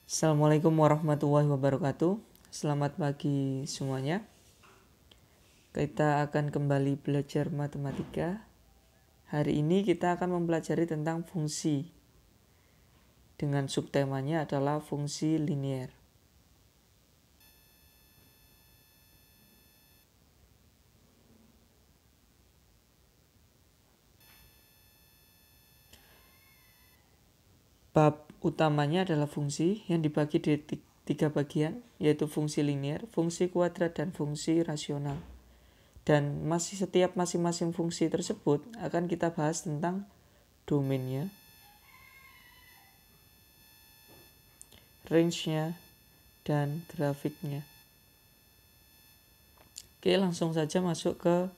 Assalamualaikum warahmatullahi wabarakatuh. Selamat pagi semuanya. Kita akan kembali belajar matematika. Hari ini kita akan mempelajari tentang fungsi. Dengan subtemanya adalah fungsi linier. Bab utamanya adalah fungsi yang dibagi di tiga bagian, yaitu fungsi linier, fungsi kuadrat, dan fungsi rasional. Dan setiap masing-masing fungsi tersebut akan kita bahas tentang domainnya, range-nya, dan grafiknya. Oke, langsung saja masuk ke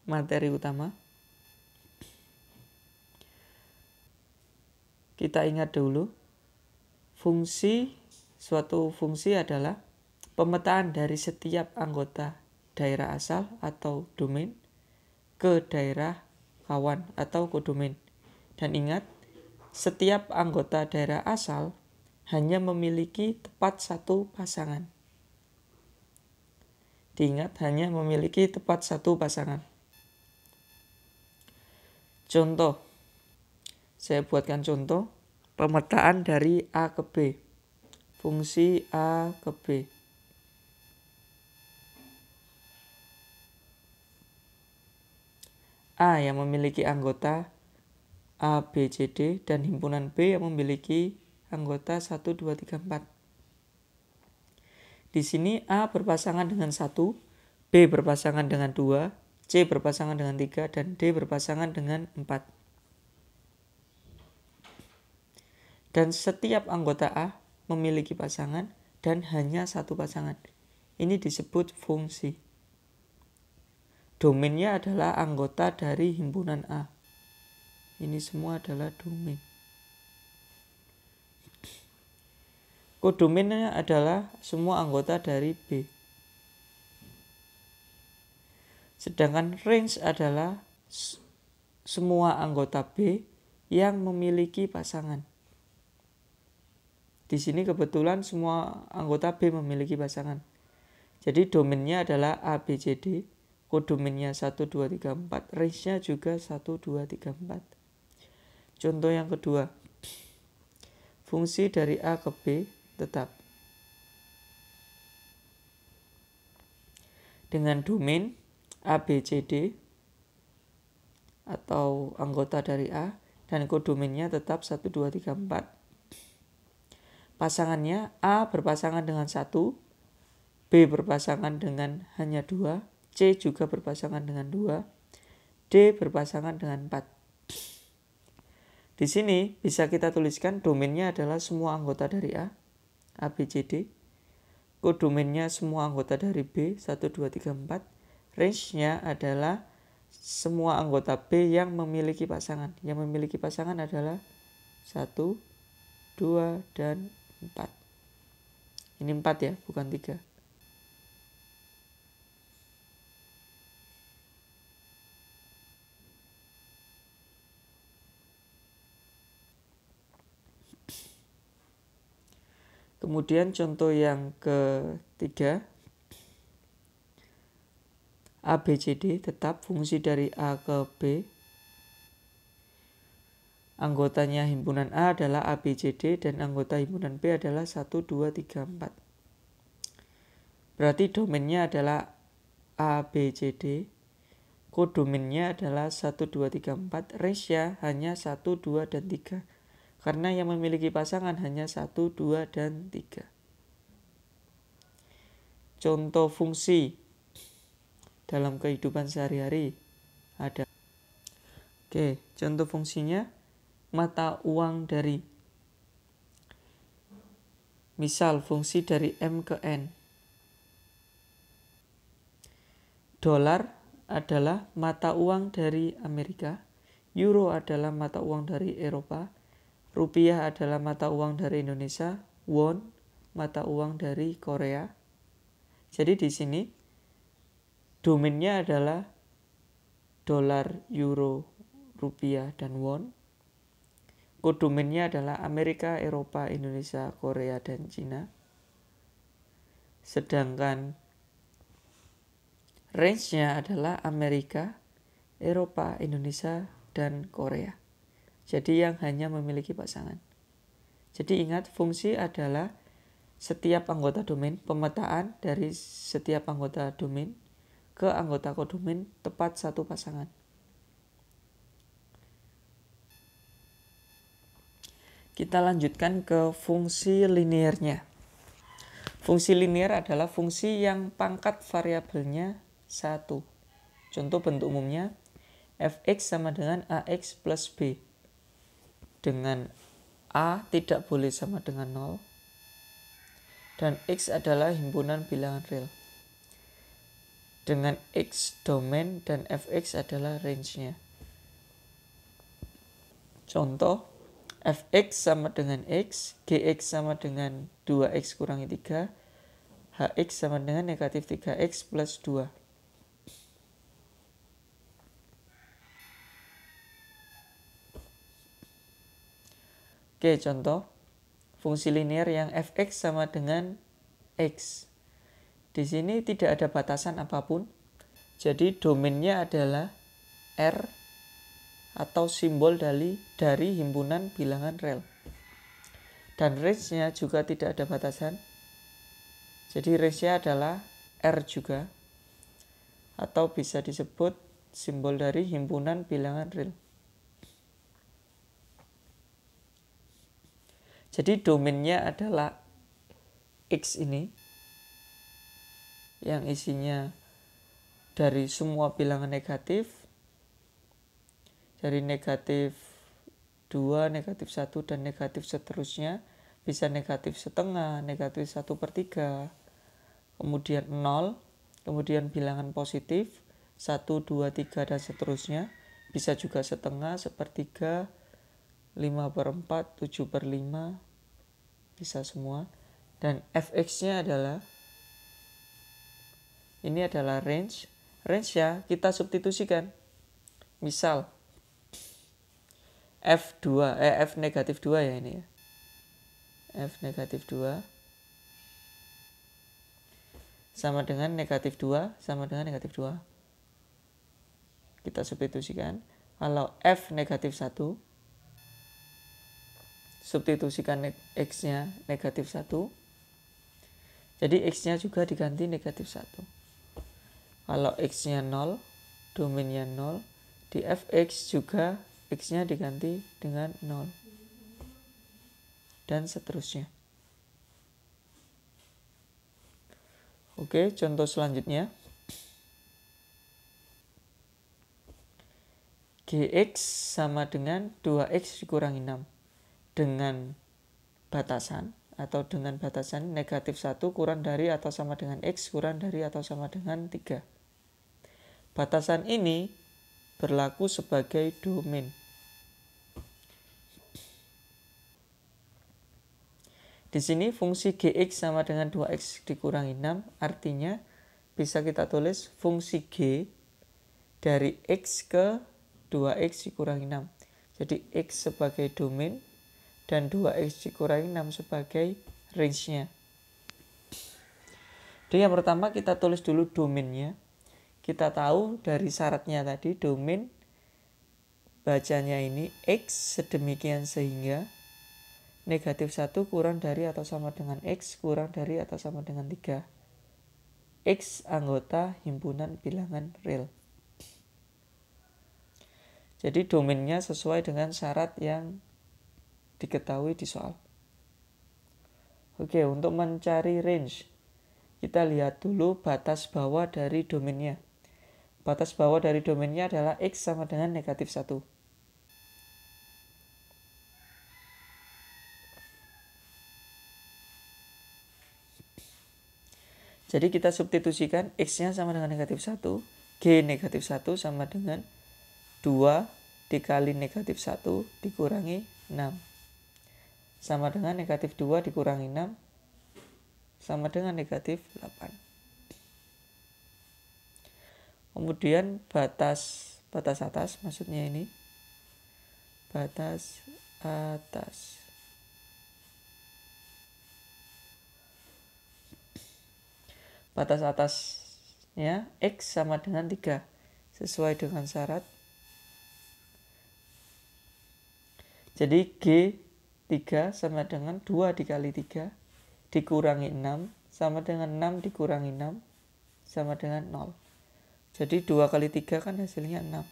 materi utama. Kita ingat dulu, suatu fungsi adalah pemetaan dari setiap anggota daerah asal atau domain ke daerah kawan atau kodomain. Dan ingat, setiap anggota daerah asal hanya memiliki tepat satu pasangan. Diingat, hanya memiliki tepat satu pasangan. Contoh, saya buatkan contoh pemetaan dari A ke B. Fungsi A ke B. A yang memiliki anggota A, B, C, D, dan himpunan B yang memiliki anggota 1, 2, 3, 4. Di sini A berpasangan dengan 1, B berpasangan dengan 2, C berpasangan dengan 3, dan D berpasangan dengan 4. Dan setiap anggota A memiliki pasangan dan hanya satu pasangan. Ini disebut fungsi. Domainnya adalah anggota dari himpunan A. Ini semua adalah domain. Kodomainnya adalah semua anggota dari B. Sedangkan range adalah semua anggota B yang memiliki pasangan. Di sini kebetulan semua anggota B memiliki pasangan. Jadi domainnya adalah A, B, C, D. Kodomainnya 1, 2, 3, 4. Range-nya juga 1, 2, 3, 4. Contoh yang kedua. Fungsi dari A ke B tetap. Dengan domain A, B, C, D atau anggota dari A dan kodomainnya tetap 1, 2, 3, 4. Pasangannya A berpasangan dengan 1, B berpasangan dengan hanya 2, C juga berpasangan dengan 2, D berpasangan dengan 4. Di sini bisa kita tuliskan domainnya adalah semua anggota dari A, B, C, D. Kodomainnya semua anggota dari B, 1, 2, 3, 4. Range-nya adalah semua anggota B yang memiliki pasangan. Yang memiliki pasangan adalah 1, 2, dan 4. Ini 4 ya, bukan 3. Kemudian contoh yang ketiga, A, B, C, D tetap fungsi dari A ke B. Anggotanya himpunan A adalah A, B, C, D dan anggota himpunan B adalah 1, 2, 3, 4. Berarti domainnya adalah A, B, C, D. Kodomainnya adalah 1, 2, 3, 4. Range-nya hanya 1, 2, dan 3. Karena yang memiliki pasangan hanya 1, 2, dan 3. Contoh fungsi dalam kehidupan sehari-hari ada. Oke, contoh fungsinya mata uang dari. Misal fungsi dari M ke N. Dolar adalah mata uang dari Amerika, euro adalah mata uang dari Eropa, rupiah adalah mata uang dari Indonesia, won mata uang dari Korea. Jadi di sini domainnya adalah dolar, euro, rupiah, dan won. kodomennya adalah Amerika, Eropa, Indonesia, Korea, dan Cina. Sedangkan range-nya adalah Amerika, Eropa, Indonesia, dan Korea. Jadi yang hanya memiliki pasangan. Jadi ingat, fungsi adalah setiap anggota domain, pemetaan dari setiap anggota domain ke anggota kodomain tepat satu pasangan. Kita lanjutkan ke fungsi linearnya. Fungsi linear adalah fungsi yang pangkat variabelnya 1. Contoh bentuk umumnya, fx sama dengan ax plus b. Dengan a tidak boleh sama dengan 0. Dan x adalah himpunan bilangan real. Dengan x domain dan fx adalah range-nya. Contoh, fx sama dengan x, gx sama dengan 2x kurangi 3, hx sama dengan negatif 3x plus 2. Oke, contoh fungsi linear yang fx sama dengan x. Di sini tidak ada batasan apapun. Jadi domainnya adalah R atau simbol dari himpunan bilangan real. Dan range-nya juga tidak ada batasan. Jadi range-nya adalah R juga. Atau bisa disebut simbol dari himpunan bilangan real. Jadi domainnya adalah X ini yang isinya dari semua bilangan negatif, dari negatif 2, negatif 1, dan negatif seterusnya, bisa negatif setengah, negatif 1/3, kemudian 0, kemudian bilangan positif 1, 2, 3, dan seterusnya, bisa juga setengah, sepertiga, 5/4, 7/5, bisa semua. Dan fx-nya adalah, ini adalah range. Range-nya kita substitusikan. Misal f negatif 2 ya ini ya. F negatif 2 sama dengan negatif 2 sama dengan negatif 2. Kita substitusikan. Kalau f negatif 1, substitusikan x-nya negatif 1. Jadi x-nya juga diganti negatif 1. Kalau x-nya 0, domainnya 0, di fx juga x-nya diganti dengan 0. Dan seterusnya. Oke, contoh selanjutnya. Gx sama dengan 2x dikurangi 6. Dengan batasan atau dengan batasan negatif 1 kurang dari atau sama dengan x kurang dari atau sama dengan 3. Batasan ini berlaku sebagai domain. Di sini fungsi gx sama dengan 2x dikurangi 6, artinya bisa kita tulis fungsi g dari x ke 2x dikurangi 6. Jadi x sebagai domain dan 2x dikurangi 6 sebagai range-nya. Jadi yang pertama kita tulis dulu domainnya. Kita tahu dari syaratnya tadi, domain bacanya ini x sedemikian sehingga negatif 1 kurang dari atau sama dengan x kurang dari atau sama dengan 3. X anggota himpunan bilangan real. Jadi domainnya sesuai dengan syarat yang diketahui di soal. Oke, untuk mencari range, kita lihat dulu batas bawah dari domainnya. Batas bawah dari domainnya adalah x sama dengan negatif 1. Jadi kita substitusikan x-nya sama dengan negatif 1, g negatif 1 sama dengan 2 dikali negatif 1 dikurangi 6. Sama dengan negatif 2 dikurangi 6 sama dengan negatif 8. Kemudian batas atas, maksudnya ini batas atas. Batas atasnya X sama dengan 3 sesuai dengan syarat. Jadi G3 sama dengan 2 dikali 3 dikurangi 6 sama dengan 6 dikurangi 6 sama dengan 0. Jadi 2 kali 3 kan hasilnya 6.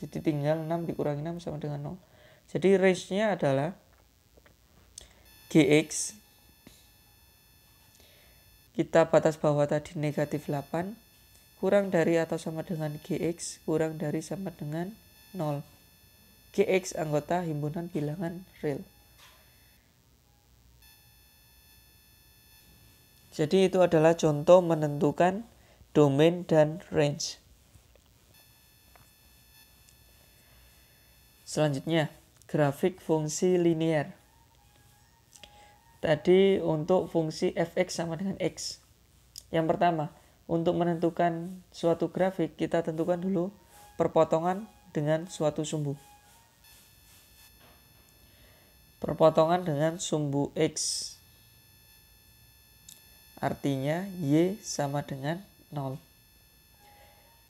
Jadi tinggal 6 dikurangi 6 sama dengan 0. Jadi range-nya adalah GX. Kita batas bawah tadi negatif 8. Kurang dari atau sama dengan GX. Kurang dari sama dengan 0. GX anggota himpunan bilangan real. Jadi itu adalah contoh menentukan domain dan range. Selanjutnya, grafik fungsi linear. Tadi untuk fungsi fx sama dengan x. Yang pertama, untuk menentukan suatu grafik, kita tentukan dulu perpotongan dengan suatu sumbu. Perpotongan dengan sumbu x. Artinya y sama dengan 0.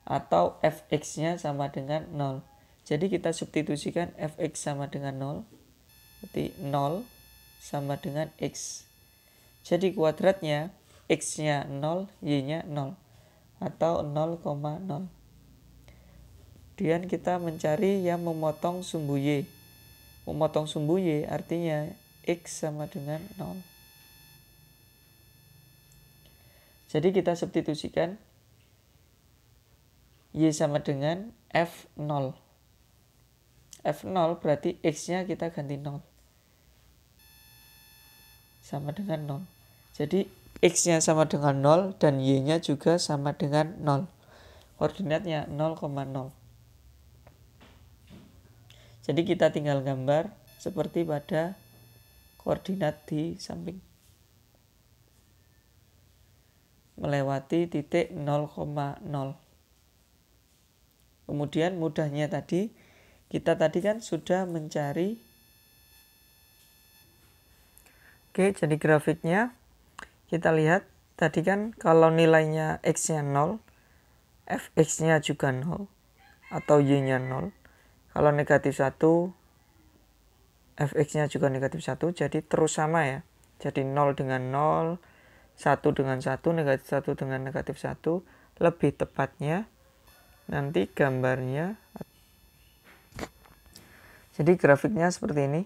Atau fx-nya sama dengan 0. Jadi kita substitusikan fx sama dengan 0. Berarti 0 sama dengan x. Jadi kuadratnya x-nya 0, y-nya 0. Atau 0,0. Kemudian kita mencari yang memotong sumbu y. Memotong sumbu y artinya x sama dengan 0. Jadi kita substitusikan y sama dengan f0. F0 berarti x-nya kita ganti 0. Sama dengan 0. Jadi x-nya sama dengan 0 dan y-nya juga sama dengan 0. Koordinatnya 0,0. Jadi kita tinggal gambar seperti pada koordinat di samping. Melewati titik 0,0. Kemudian mudahnya tadi, kita tadi kan sudah mencari. Oke, jadi grafiknya kita lihat tadi kan kalau nilainya x-nya 0, fx-nya juga 0 atau y-nya 0. Kalau negatif 1, fx-nya juga negatif 1, jadi terus sama ya. Jadi 0 dengan 0, 1 dengan 1, negatif 1 dengan negatif 1, lebih tepatnya nanti gambarnya. Jadi grafiknya seperti ini.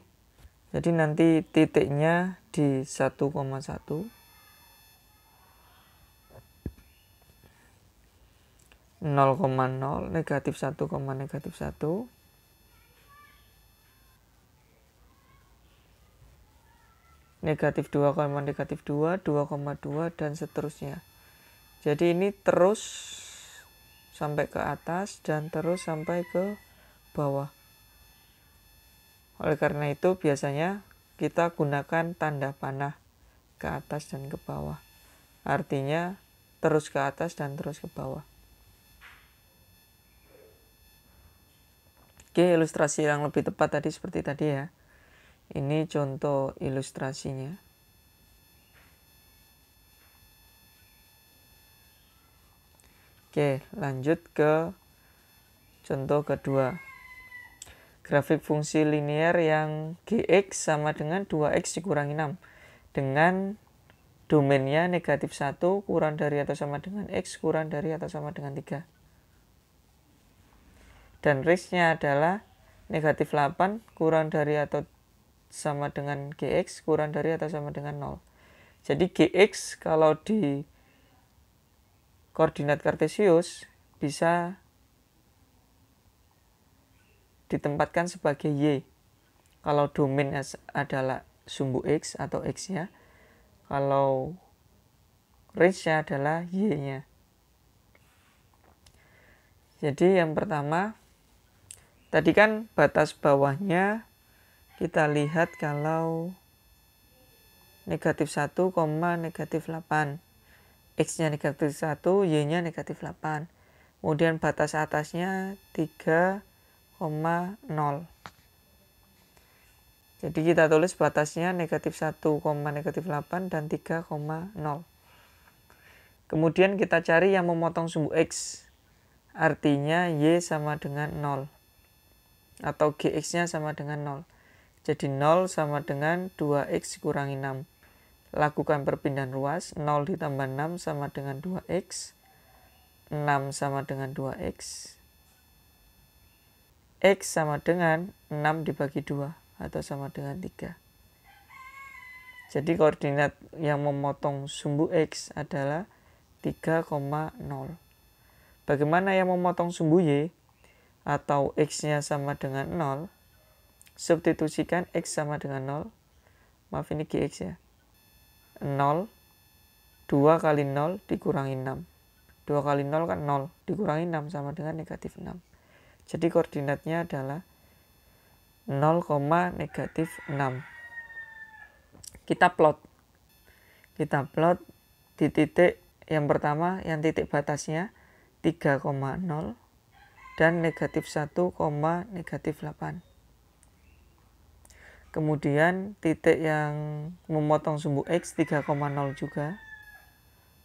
Jadi nanti titiknya di 1,1. 0,0, negatif 1, negatif 1. Negatif 2, negatif 2, 2,2 dan seterusnya. Jadi ini terus sampai ke atas dan terus sampai ke bawah. Oleh karena itu biasanya kita gunakan tanda panah ke atas dan ke bawah. Artinya terus ke atas dan terus ke bawah. Oke, ilustrasi yang lebih tepat tadi seperti tadi ya. Ini contoh ilustrasinya. Oke, lanjut ke contoh kedua. Grafik fungsi linear yang gx sama dengan 2x dikurangi 6. Dengan domainnya negatif 1 kurang dari atau sama dengan x kurang dari atau sama dengan 3. Dan range-nya adalah negatif 8 kurang dari atau sama dengan gx kurang dari atau sama dengan 0. Jadi gx kalau di koordinat kartesius bisa ditempatkan sebagai y. Kalau domain adalah sumbu x atau x-nya. Kalau range-nya adalah y-nya. Jadi yang pertama, tadi kan batas bawahnya kita lihat kalau negatif 1, negatif 8. X-nya negatif 1, Y-nya negatif 8. Kemudian batas atasnya 3,0. Jadi kita tulis batasnya negatif 1, negatif 8 dan 3, 0. Kemudian kita cari yang memotong sumbu X. Artinya Y sama dengan 0. Atau GX-nya sama dengan 0. Jadi 0 sama dengan 2X kurangi 6. Lakukan perpindahan ruas. 0 ditambah 6 sama dengan 2X. 6 sama dengan 2X. X sama dengan 6 dibagi 2 atau sama dengan 3. Jadi koordinat yang memotong sumbu X adalah 3, 0. Bagaimana yang memotong sumbu Y atau X-nya sama dengan 0? Substitusikan X sama dengan 0. Maaf, ini GX ya. 0, 2 kali 0 dikurangi 6. 2 kali 0 kan 0, dikurangi 6 sama dengan negatif 6. Jadi koordinatnya adalah 0, negatif 6. Kita plot di titik yang pertama, yang titik batasnya 3, 0 dan negatif 1, negatif 8. Kemudian titik yang memotong sumbu X 3, 0 juga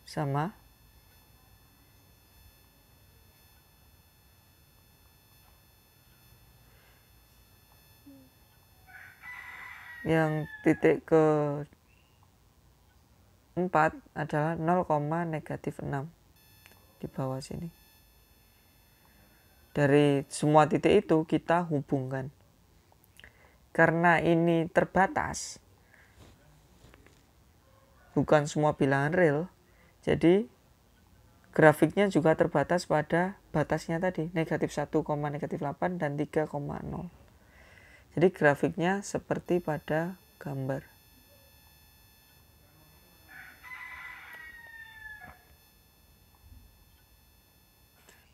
sama. Yang titik ke 4 adalah 0, negatif 6 di bawah sini. Dari semua titik itu kita hubungkan. Karena ini terbatas, bukan semua bilangan real, jadi grafiknya juga terbatas pada batasnya tadi, negatif 1, negatif 8 dan 3, 0. Jadi grafiknya seperti pada gambar.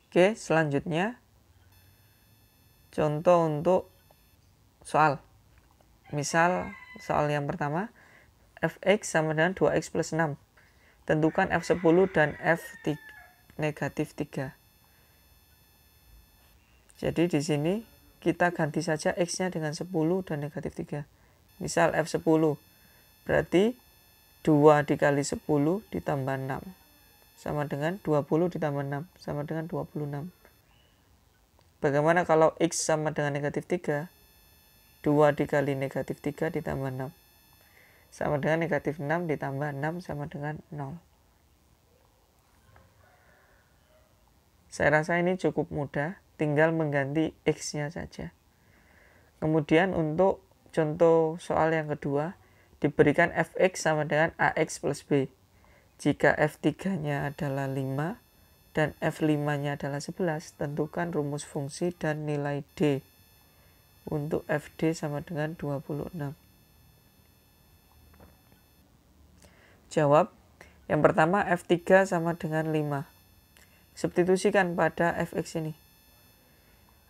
Oke, selanjutnya contoh untuk soal. Misal soal yang pertama, fx sama dengan 2x plus 6. Tentukan f10 dan f negatif 3. Jadi di sini kita ganti saja x-nya dengan 10 dan negatif 3. Misal f10 berarti 2 dikali 10 ditambah 6 sama dengan 20 ditambah 6 sama dengan 26. Bagaimana kalau x sama dengan negatif 3? 2 dikali negatif 3 ditambah 6 sama dengan negatif 6 ditambah 6 sama dengan 0. Saya rasa ini cukup mudah, tinggal mengganti X-nya saja. Kemudian untuk contoh soal yang kedua, diberikan fx sama dengan ax plus b. Jika f3-nya adalah 5 dan f5-nya adalah 11, tentukan rumus fungsi dan nilai d untuk fd sama dengan 26. Jawab. Yang pertama, f3 sama dengan 5. Substitusikan pada fx ini.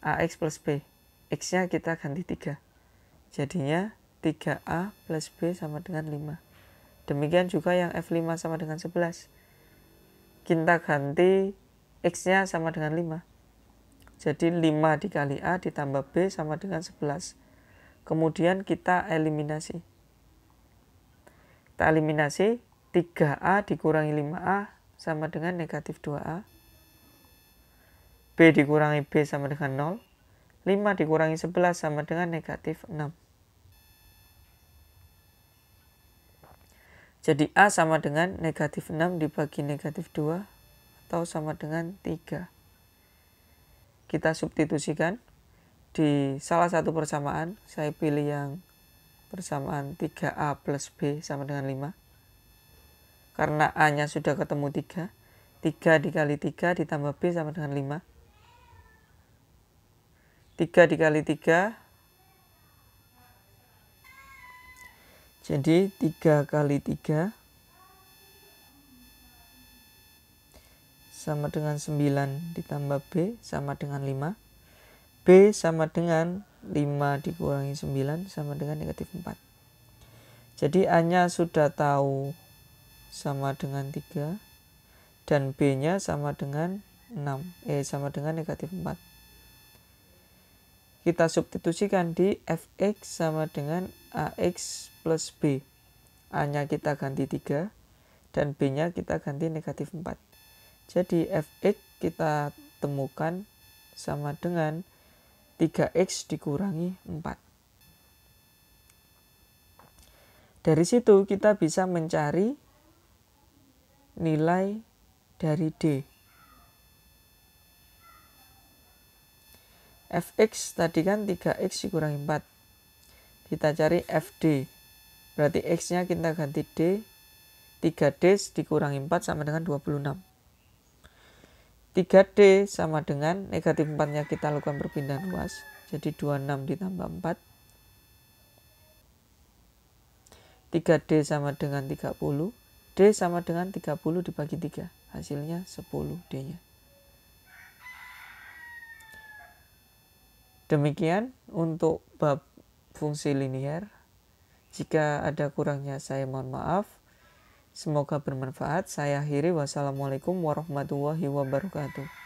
ax plus b. X-nya kita ganti 3. Jadinya 3a plus b sama dengan 5. Demikian juga yang f5 sama dengan 11. Kita ganti x-nya sama dengan 5. Jadi 5 dikali a ditambah b sama dengan 11. Kemudian kita eliminasi. Kita eliminasi 3a dikurangi 5a sama dengan negatif 2a. B dikurangi B sama dengan 0. 5 dikurangi 11 sama dengan negatif 6. Jadi A sama dengan negatif 6 dibagi negatif 2 atau sama dengan 3. Kita substitusikan di salah satu persamaan. Saya pilih yang persamaan 3A plus B sama dengan 5. Karena A-nya sudah ketemu 3. 3 dikali 3 ditambah B sama dengan 5. 3 dikali 3, jadi 3 kali 3 sama dengan 9 ditambah B sama dengan 5. B sama dengan 5 dikurangi 9 sama dengan negatif 4. Jadi A-nya sudah tahu sama dengan 3 dan B-nya sama dengan 6, sama dengan negatif 4. Kita substitusikan di fx sama dengan AX plus B. A-nya kita ganti 3 dan B-nya kita ganti negatif 4. Jadi Fx kita temukan sama dengan 3X dikurangi 4. Dari situ kita bisa mencari nilai dari D. Fx tadi kan 3X dikurangi 4. Kita cari Fd. Berarti X-nya kita ganti D. 3D dikurangi 4 sama dengan 26. 3D sama dengan negatif 4-nya kita lakukan perpindahan luas. Jadi 26 ditambah 4. 3D sama dengan 30. D sama dengan 30 dibagi 3. Hasilnya 10 D-nya. Demikian untuk bab fungsi linier. Jika ada kurangnya saya mohon maaf. Semoga bermanfaat. Saya akhiri. Wassalamualaikum warahmatullahi wabarakatuh.